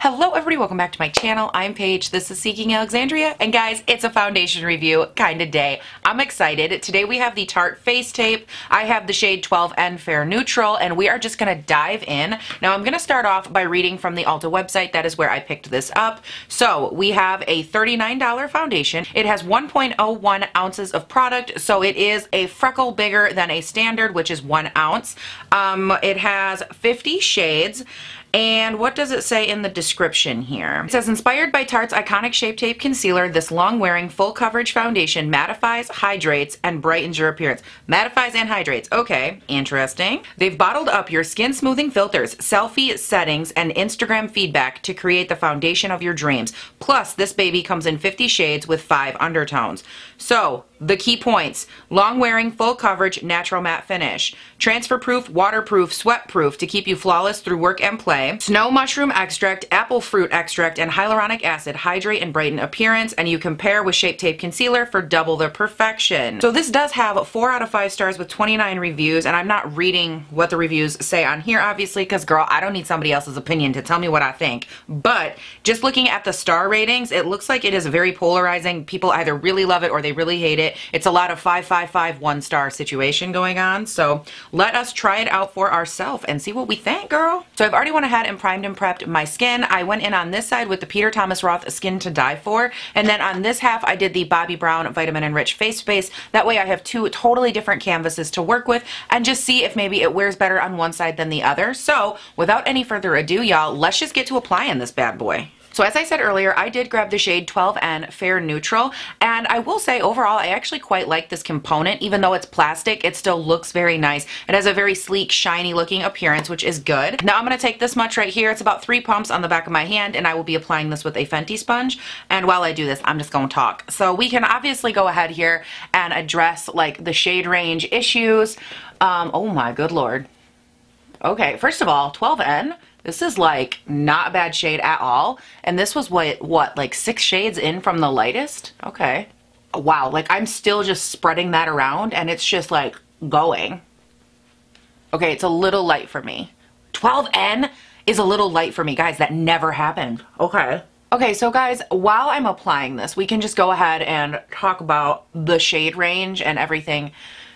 Hello everybody, welcome back to my channel. I'm Paige, this is Seeking Alexandria, and guys, it's a foundation review kind of day. I'm excited. Today we have the Tarte Face Tape. I have the shade 12N Fair Neutral, and we are just going to dive in. Now I'm going to start off by reading from the Ulta website. That is where I picked this up. So we have a $39 foundation. It has 1.01 ounces of product, so it is a freckle bigger than a standard, which is 1 ounce. It has 50 shades. And what does it say in the description here? It says, inspired by Tarte's iconic Shape Tape Concealer, this long-wearing, full-coverage foundation mattifies, hydrates, and brightens your appearance. Mattifies and hydrates. Okay, interesting. They've bottled up your skin-smoothing filters, selfie settings, and Instagram feedback to create the foundation of your dreams. Plus, this baby comes in 50 shades with 5 undertones. So, the key points: long-wearing, full-coverage, natural matte finish. Transfer-proof, waterproof, sweat-proof to keep you flawless through work and play. Snow mushroom extract, apple fruit extract, and hyaluronic acid hydrate and brighten appearance, and you can pair with Shape Tape Concealer for double the perfection. So this does have 4 out of 5 stars with 29 reviews, and I'm not reading what the reviews say on here, obviously, because girl, I don't need somebody else's opinion to tell me what I think. But just looking at the star ratings, it looks like it is very polarizing. People either really love it or they really hate it. It's a lot of 5, 5, 5, 1-star situation going on. So let us try it out for ourselves and see what we think, girl. So I've already went ahead and primed and prepped my skin. I went in on this side with the Peter Thomas Roth Skin to Die For, and then on this half I did the Bobbi Brown Vitamin Enriched Face Base. That way I have 2 totally different canvases to work with and just see if maybe it wears better on one side than the other. So without any further ado, y'all, let's just get to applying this bad boy. So as I said earlier, I did grab the shade 12N Fair Neutral, and I will say overall I actually quite like this component. Even though it's plastic, it still looks very nice. It has a very sleek, shiny looking appearance, which is good. Now I'm going to take this much right here. It's about 3 pumps on the back of my hand, and I will be applying this with a Fenty sponge. And while I do this, I'm just going to talk. So we can obviously go ahead here and address like the shade range issues. Oh my good lord. Okay, first of all, 12N. This is like not a bad shade at all. And this was what, like 6 shades in from the lightest? Okay. Wow, like I'm still just spreading that around and it's just like going. Okay, it's a little light for me. 12N is a little light for me. Guys, that never happened. Okay. Okay, so guys, while I'm applying this, we can just go ahead and talk about the shade range and everything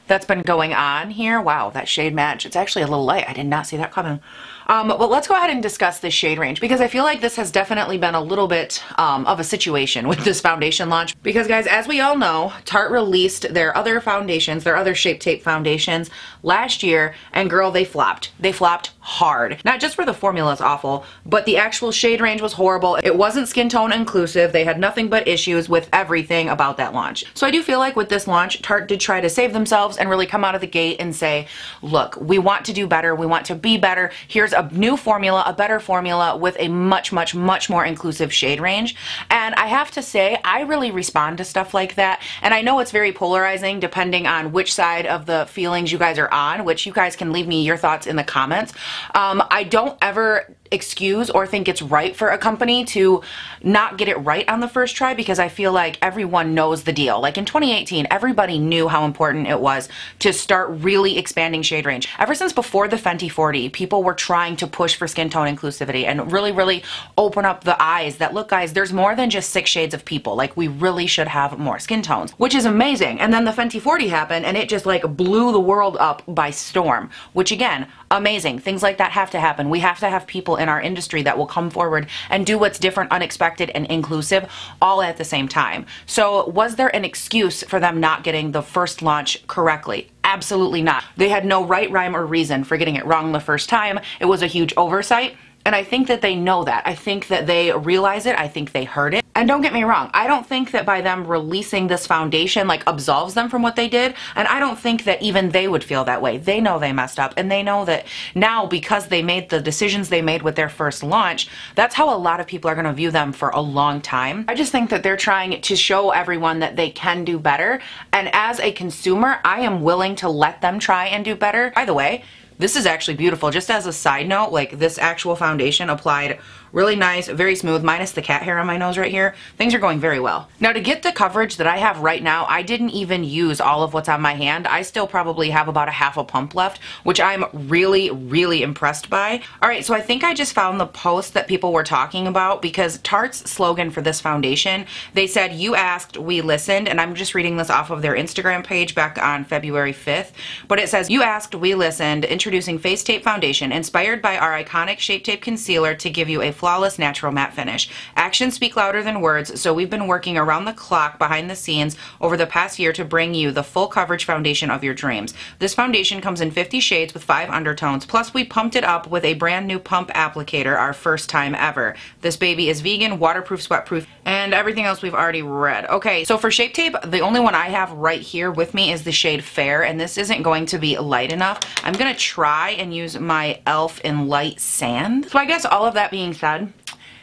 that's been going on here. Wow, that shade match, it's actually a little light. I did not see that coming. But let's go ahead and discuss this shade range, because I feel like this has definitely been a little bit of a situation with this foundation launch. Because guys, as we all know, Tarte released their other foundations, their other Shape Tape foundations last year, and girl, they flopped. They flopped hard. Not just for the formula's awful, but the actual shade range was horrible. It wasn't skin tone inclusive. They had nothing but issues with everything about that launch. So I do feel like with this launch, Tarte did try to save themselves and really come out of the gate and say, look, we want to do better. We want to be better. Here's a new formula, a better formula with a much, much, much more inclusive shade range. And I have to say, I really respond to stuff like that. And I know it's very polarizing depending on which side of the feelings you guys are on, which you guys can leave me your thoughts in the comments. I don't ever excuse or think it's right for a company to not get it right on the first try, because I feel like everyone knows the deal. Like in 2018, everybody knew how important it was to start really expanding shade range. Ever since before the Fenty 40, people were trying to push for skin tone inclusivity and really, really open up the eyes that, look guys, there's more than just 6 shades of people. Like we really should have more skin tones, which is amazing. And then the Fenty 40 happened and it just like blew the world up by storm, which again, amazing. Things like that have to happen. We have to have people in our industry that will come forward and do what's different, unexpected, and inclusive all at the same time. So was there an excuse for them not getting the first launch correctly? Absolutely not. They had no right, rhyme, or reason for getting it wrong the first time. It was a huge oversight. And I think that they know that. I think that they realize it. I think they heard it. And don't get me wrong, I don't think that by them releasing this foundation like absolves them from what they did. And I don't think that even they would feel that way. They know they messed up, and they know that now, because they made the decisions they made with their first launch, that's how a lot of people are going to view them for a long time. I just think that they're trying to show everyone that they can do better. And as a consumer, I am willing to let them try and do better. By the way, this is actually beautiful. Just as a side note, like this actual foundation applied Really nice, very smooth, minus the cat hair on my nose right here. Things are going very well. Now to get the coverage that I have right now, I didn't even use all of what's on my hand. I still probably have about a half a pump left, which I'm really, really impressed by. All right, so I think I just found the post that people were talking about, because Tarte's slogan for this foundation, they said, "You asked, we listened," and I'm just reading this off of their Instagram page back on February 5th, but it says, "You asked, we listened, introducing Face Tape Foundation, inspired by our iconic Shape Tape Concealer to give you a flawless natural matte finish. Actions speak louder than words, so we've been working around the clock behind the scenes over the past year to bring you the full coverage foundation of your dreams. This foundation comes in 50 shades with 5 undertones, plus we pumped it up with a brand new pump applicator, our first time ever. This baby is vegan, waterproof, sweatproof, and everything else we've already read." Okay, so for Shape Tape, the only one I have right here with me is the shade Fair, and this isn't going to be light enough. I'm gonna try and use my e.l.f. in Light Sand. So I guess all of that being said,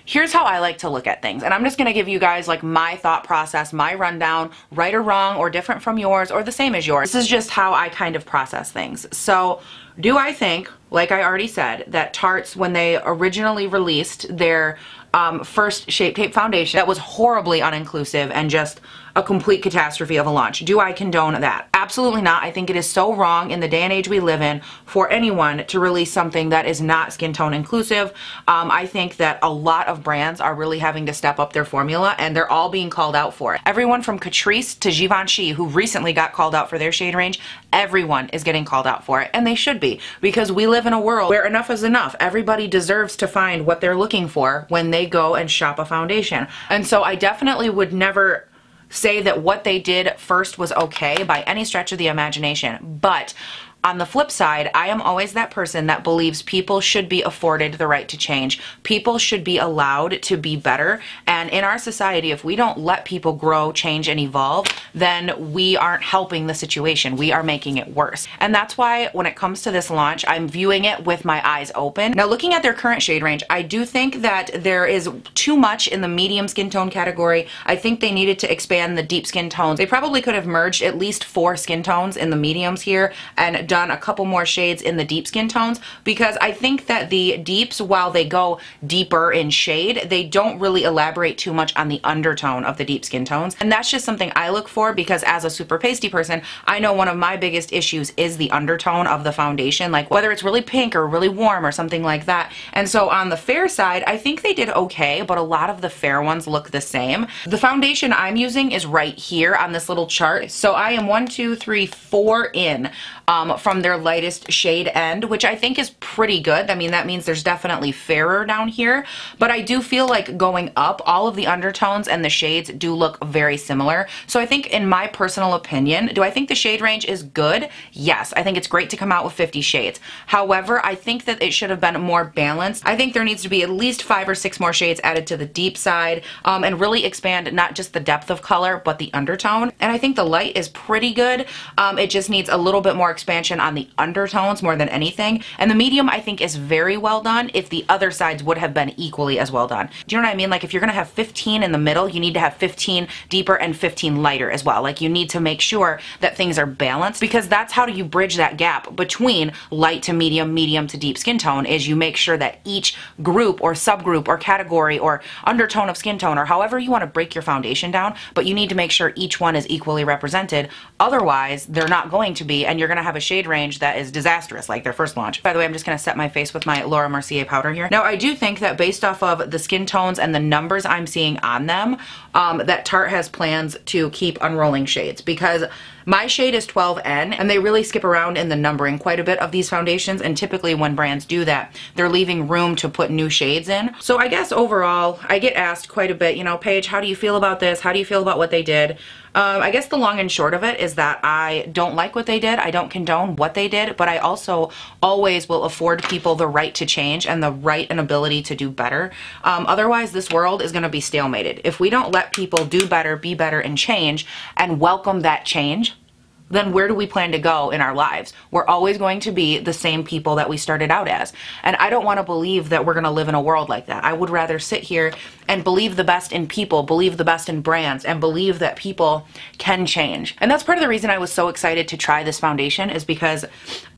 here's how I like to look at things, and I'm just going to give you guys like my thought process, my rundown, right or wrong or different from yours or the same as yours. This is just how I kind of process things. So do I think, like I already said, that Tarte's, when they originally released their first Shape Tape foundation, that was horribly uninclusive and just a complete catastrophe of a launch? Do I condone that? Absolutely not. I think it is so wrong in the day and age we live in for anyone to release something that is not skin tone inclusive. I think that a lot of brands are really having to step up their formula, and they're all being called out for it. Everyone from Catrice to Givenchy, who recently got called out for their shade range, everyone is getting called out for it, and they should be, because we live in a world where enough is enough. Everybody deserves to find what they're looking for when they go and shop a foundation. And so I definitely would never say that what they did first was okay by any stretch of the imagination. But on the flip side, I am always that person that believes people should be afforded the right to change. People should be allowed to be better. And in our society, if we don't let people grow, change, and evolve, then we aren't helping the situation. We are making it worse. And that's why when it comes to this launch, I'm viewing it with my eyes open. Now, looking at their current shade range, I do think that there is too much in the medium skin tone category. I think they needed to expand the deep skin tones. They probably could have merged at least 4 skin tones in the mediums here and done a couple more shades in the deep skin tones, because I think that the deeps, while they go deeper in shade, they don't really elaborate too much on the undertone of the deep skin tones. And that's just something I look for, because as a super pasty person, I know one of my biggest issues is the undertone of the foundation, like whether it's really pink or really warm or something like that. And so on the fair side, I think they did okay, but a lot of the fair ones look the same. The foundation I'm using is right here on this little chart. So I am 1, 2, 3, 4 in from their lightest shade end, which I think is pretty good. I mean, that means there's definitely fairer down here, but I do feel like going up, all of the undertones and the shades do look very similar. So I think, in my personal opinion, do I think the shade range is good? Yes, I think it's great to come out with 50 shades. However, I think that it should have been more balanced. I think there needs to be at least 5 or 6 more shades added to the deep side, and really expand not just the depth of color, but the undertone. And I think the light is pretty good. It just needs a little bit more expansion on the undertones more than anything. And the medium, I think, is very well done if the other sides would have been equally as well done. Do you know what I mean? Like, if you're gonna have 15 in the middle, you need to have 15 deeper and 15 lighter as well. Like, you need to make sure that things are balanced, because that's how do you bridge that gap between light to medium, medium to deep skin tone, is you make sure that each group or subgroup or category or undertone of skin tone, or however you want to break your foundation down, but you need to make sure each one is equally represented. Otherwise, they're not going to be, and you're gonna have a shade range that is disastrous like their first launch. By the way, I'm just gonna set my face with my Laura Mercier powder here. Now, I do think that based off of the skin tones and the numbers I'm seeing on them, that Tarte has plans to keep unrolling shades, because my shade is 12N, and they really skip around in the numbering quite a bit of these foundations, and typically when brands do that, they're leaving room to put new shades in. So I guess overall, I get asked quite a bit, you know, Paige, how do you feel about this? How do you feel about what they did? I guess the long and short of it is that I don't like what they did. I don't condone what they did, but I also always will afford people the right to change and the right and ability to do better. Otherwise, this world is going to be stalemated. If we don't let people do better, be better, and change, and welcome that change, then where do we plan to go in our lives? We're always going to be the same people that we started out as. And I don't want to believe that we're going to live in a world like that. I would rather sit here and believe the best in people, believe the best in brands, and believe that people can change. And that's part of the reason I was so excited to try this foundation, is because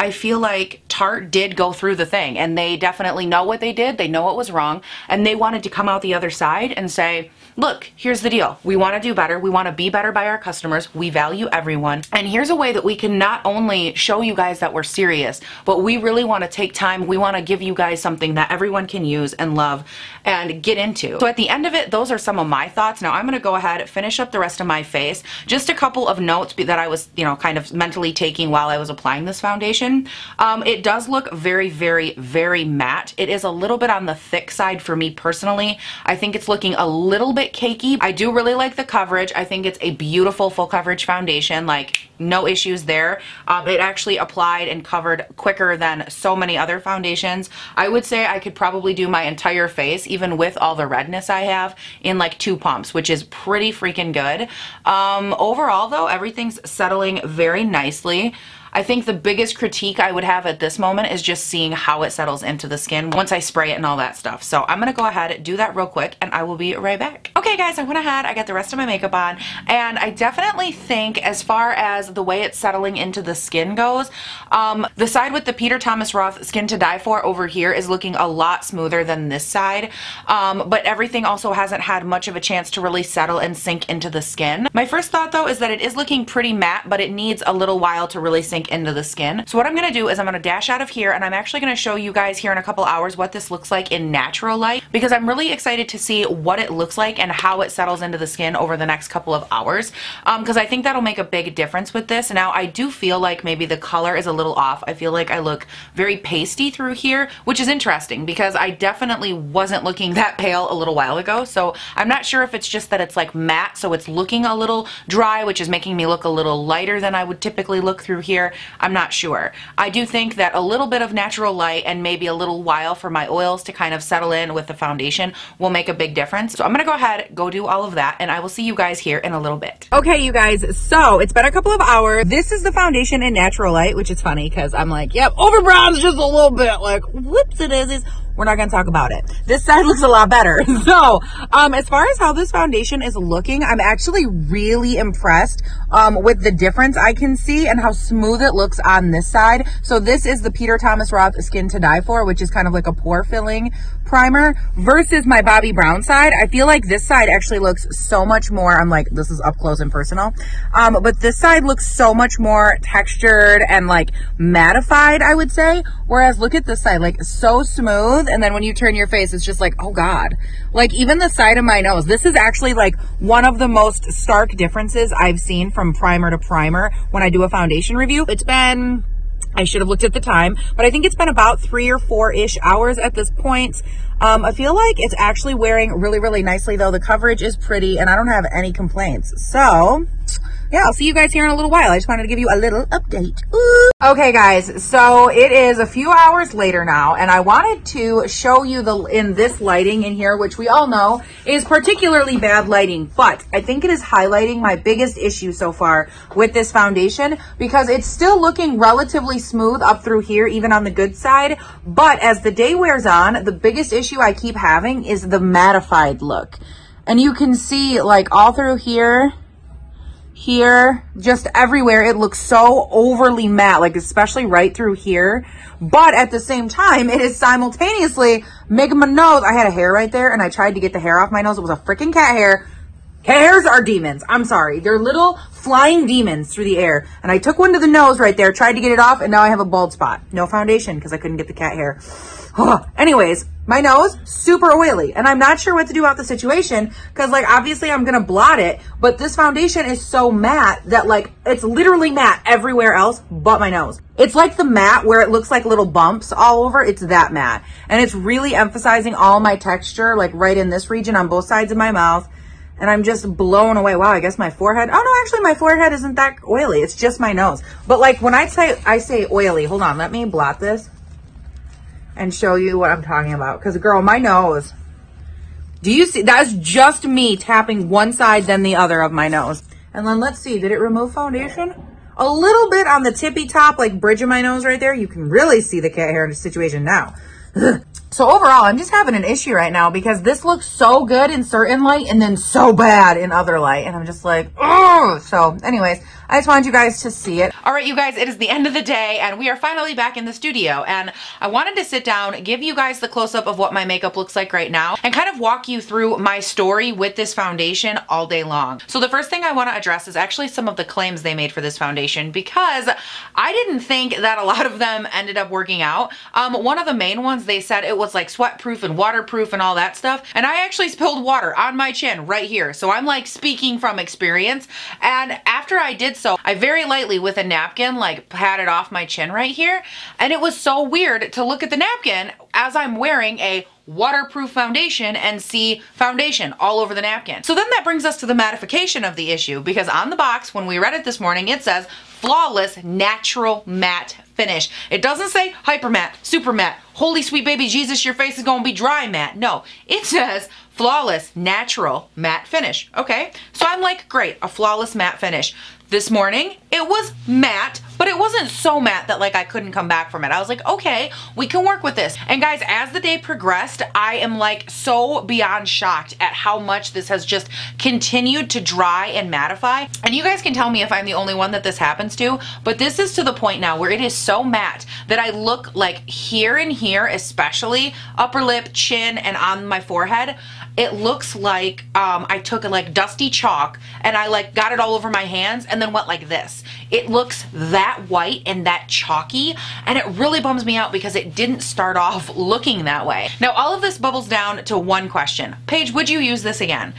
I feel like Tarte did go through the thing, and they definitely know what they did. They know what was wrong, and they wanted to come out the other side and say, look, here's the deal. We want to do better. We want to be better by our customers. We value everyone. And here's a way that we can not only show you guys that we're serious, but we really want to take time. We want to give you guys something that everyone can use and love and get into. So at the end of it, those are some of my thoughts. Now I'm going to go ahead and finish up the rest of my face. Just a couple of notes that I was, kind of mentally taking while I was applying this foundation. It does look very, very, very matte. It is a little bit on the thick side for me personally. I think it's looking a little bit cakey. I do really like the coverage. I think it's a beautiful full coverage foundation, like no issues there. It actually applied and covered quicker than so many other foundations. I would say I could probably do my entire face, even with all the redness I have, in like 2 pumps, which is pretty freaking good. Overall though, everything's settling very nicely. I think the biggest critique I would have at this moment is just seeing how it settles into the skin once I spray it and all that stuff. So I'm gonna go ahead and do that real quick and I will be right back. Okay guys, I went ahead, I got the rest of my makeup on, and I definitely think as far as the way it's settling into the skin goes, the side with the Peter Thomas Roth Skin to Die For over here is looking a lot smoother than this side, but everything also hasn't had much of a chance to really settle and sink into the skin. My first thought though is that it is looking pretty matte, but it needs a little while to really sink into the skin. So what I'm gonna do is I'm gonna dash out of here, and I'm actually gonna show you guys here in a couple hours what this looks like in natural light, because I'm really excited to see what it looks like and how it settles into the skin over the next couple of hours, because I think that'll make a big difference with this. Now I do feel like maybe the color is a little off. I feel like I look very pasty through here, which is interesting because I definitely wasn't looking that pale a little while ago. So I'm not sure if it's just that it's like matte, so it's looking a little dry, which is making me look a little lighter than I would typically look through here. I'm not sure. I do think that a little bit of natural light and maybe a little while for my oils to kind of settle in with the foundation will make a big difference. So I'm gonna go ahead, go do all of that, and I will see you guys here in a little bit. Okay, you guys, so it's been a couple of hours. This is the foundation in natural light, which is funny because I'm like, yep, over brown's just a little bit, like, whoops, it is. We're not going to talk about it. This side looks a lot better. So, as far as how this foundation is looking, I'm actually really impressed with the difference I can see and how smooth it looks on this side. So this is the Peter Thomas Roth Skin to Die For, which is kind of like a pore filling primer, versus my Bobbi Brown side. I feel like this side actually looks so much more, I'm like, this is up close and personal, but this side looks so much more textured and like mattified, I would say. Whereas look at this side, like so smooth. And then when you turn your face, it's just like, oh God. Like even the side of my nose, this is actually like one of the most stark differences I've seen from primer to primer when I do a foundation review. It's been, I should have looked at the time, but I think it's been about 3 or 4-ish hours at this point. I feel like it's actually wearing really, really nicely though. The coverage is pretty and I don't have any complaints. So yeah, I'll see you guys here in a little while. I just wanted to give you a little update. Ooh. Okay guys, so it is a few hours later now, and I wanted to show you in this lighting in here, which we all know is particularly bad lighting, but I think it is highlighting my biggest issue so far with this foundation, because it's still looking relatively smooth up through here, even on the good side, but as the day wears on, the biggest issue I keep having is the mattified look. And you can see like all through here, just everywhere, it looks so overly matte, like especially right through here. But at the same time, it is simultaneously making my nose, I had a hair right there and I tried to get the hair off my nose. It was a freaking cat hair. Cat hairs are demons. I'm sorry. They're little flying demons through the air. And I took one to the nose right there, tried to get it off, and now I have a bald spot. No foundation because I couldn't get the cat hair. Anyways, my nose, super oily, and I'm not sure what to do about the situation because like obviously I'm gonna blot it, but this foundation is so matte that like it's literally matte everywhere else but my nose. It's like the matte where it looks like little bumps all over. It's that matte, and it's really emphasizing all my texture like right in this region on both sides of my mouth. And I'm just blown away. Wow, I guess my forehead, oh no, actually my forehead isn't that oily. It's just my nose. But like when I say oily, hold on, let me blot this and show you what I'm talking about. Because girl, my nose, do you see? That's just me tapping one side then the other of my nose. And then let's see, did it remove foundation? a little bit on the tippy top, like bridge of my nose right there. You can really see the cat hair situation now. So overall, I'm just having an issue right now because this looks so good in certain light and then so bad in other light. And I'm just like, oh. So anyways, I just wanted you guys to see it. All right, you guys, it is the end of the day and we are finally back in the studio. And I wanted to sit down, give you guys the close-up of what my makeup looks like right now and kind of walk you through my story with this foundation all day long. So the first thing I want to address is actually some of the claims they made for this foundation because I didn't think that a lot of them ended up working out. One of the main ones, they said it was like sweat-proof and waterproof and all that stuff. And I actually spilled water on my chin right here. So I'm like speaking from experience. And after I did so, I very lightly with a napkin like patted off my chin right here. And it was so weird to look at the napkin as I'm wearing a waterproof foundation and see foundation all over the napkin. So then that brings us to the mattification of the issue because on the box, when we read it this morning, it says flawless natural matte finish. It doesn't say hyper matte, super matte, holy sweet baby Jesus, your face is gonna be dry matte. No, it says flawless natural matte finish. Okay, so I'm like, great, a flawless matte finish. This morning, it was matte, but it wasn't so matte that like I couldn't come back from it. I was like, okay, we can work with this. And guys, as the day progressed, I am like so beyond shocked at how much this has just continued to dry and mattify. And you guys can tell me if I'm the only one that this happens to, but this is to the point now where it is so matte that I look like here and here, especially upper lip, chin, and on my forehead, it looks like I took a like dusty chalk and I like got it all over my hands and then went like this. It looks that white and that chalky and it really bums me out because it didn't start off looking that way. Now all of this bubbles down to one question. Paige, would you use this again?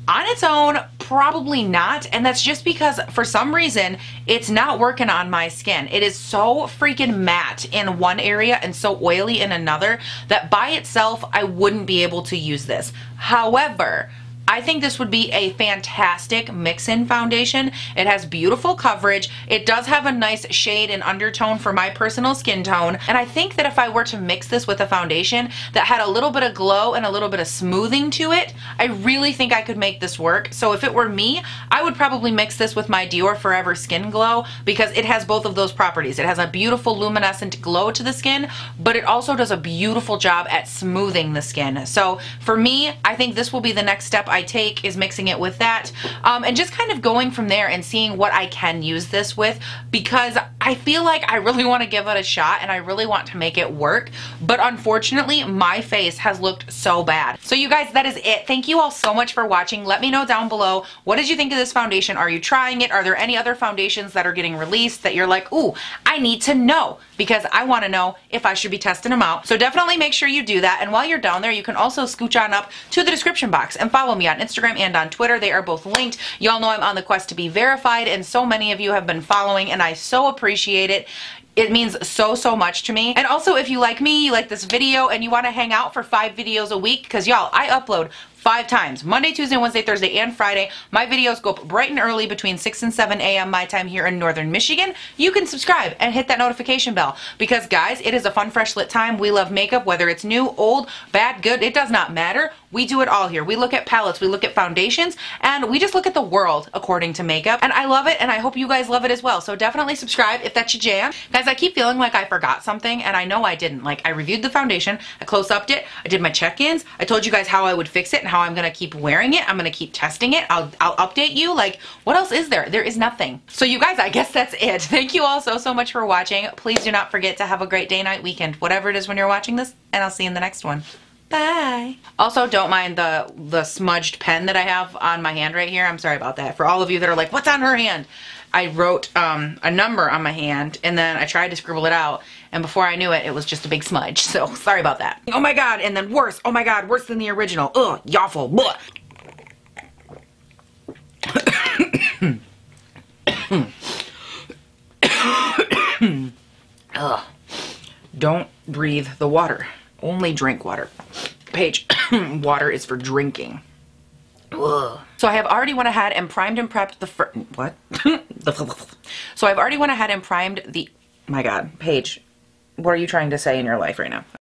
On its own, probably not, and that's just because for some reason it's not working on my skin. It is so freaking matte in one area and so oily in another that by itself I wouldn't be able to use this. However, I think this would be a fantastic mix-in foundation. It has beautiful coverage. It does have a nice shade and undertone for my personal skin tone. And I think that if I were to mix this with a foundation that had a little bit of glow and a little bit of smoothing to it, I really think I could make this work. So if it were me, I would probably mix this with my Dior Forever Skin Glow because it has both of those properties. It has a beautiful luminescent glow to the skin, but it also does a beautiful job at smoothing the skin. So for me, I think this will be the next step I take is mixing it with that and just kind of going from there and seeing what I can use this with because I feel like I really want to give it a shot and I really want to make it work, but unfortunately my face has looked so bad. So you guys, that is it. Thank you all so much for watching. Let me know down below, what did you think of this foundation? Are you trying it? Are there any other foundations that are getting released that you're like, ooh, I need to know because I want to know if I should be testing them out. So definitely make sure you do that. And while you're down there, you can also scooch on up to the description box and follow me on Instagram and on Twitter. They are both linked. Y'all know I'm on the quest to be verified and so many of you have been following and I so appreciate it. It means so, so much to me. And also if you like me, you like this video and you want to hang out for 5 videos a week, because y'all, I upload 5 times. Monday, Tuesday, Wednesday, Thursday, and Friday. My videos go up bright and early between 6 and 7 a.m. my time here in Northern Michigan. You can subscribe and hit that notification bell because guys, it is a fun, fresh lit time. We love makeup, whether it's new, old, bad, good, it does not matter. We do it all here. We look at palettes, we look at foundations, and we just look at the world according to makeup. And I love it, and I hope you guys love it as well. So definitely subscribe if that's your jam. Guys, I keep feeling like I forgot something, and I know I didn't. Like, I reviewed the foundation, I close-upped it, I did my check-ins, I told you guys how I would fix it and how I'm gonna keep wearing it. I'm gonna keep testing it. I'll update you. Like, what else is there? There is nothing. So you guys, I guess that's it. Thank you all so, so much for watching. Please do not forget to have a great day, night, weekend, whatever it is when you're watching this, and I'll see you in the next one. Bye. Also, don't mind the smudged pen that I have on my hand right here. I'm sorry about that. For all of you that are like, what's on her hand? I wrote a number on my hand and then I tried to scribble it out and before I knew it, it was just a big smudge. So sorry about that. Oh my God, and then worse. Oh my God, worse than the original. Ugh, y'awful. Ugh. Don't breathe the water. Only drink water. Paige, water is for drinking. Ugh. So I have already went ahead and primed and prepped the what? So I've already went ahead and primed the, my God, Paige, what are you trying to say in your life right now?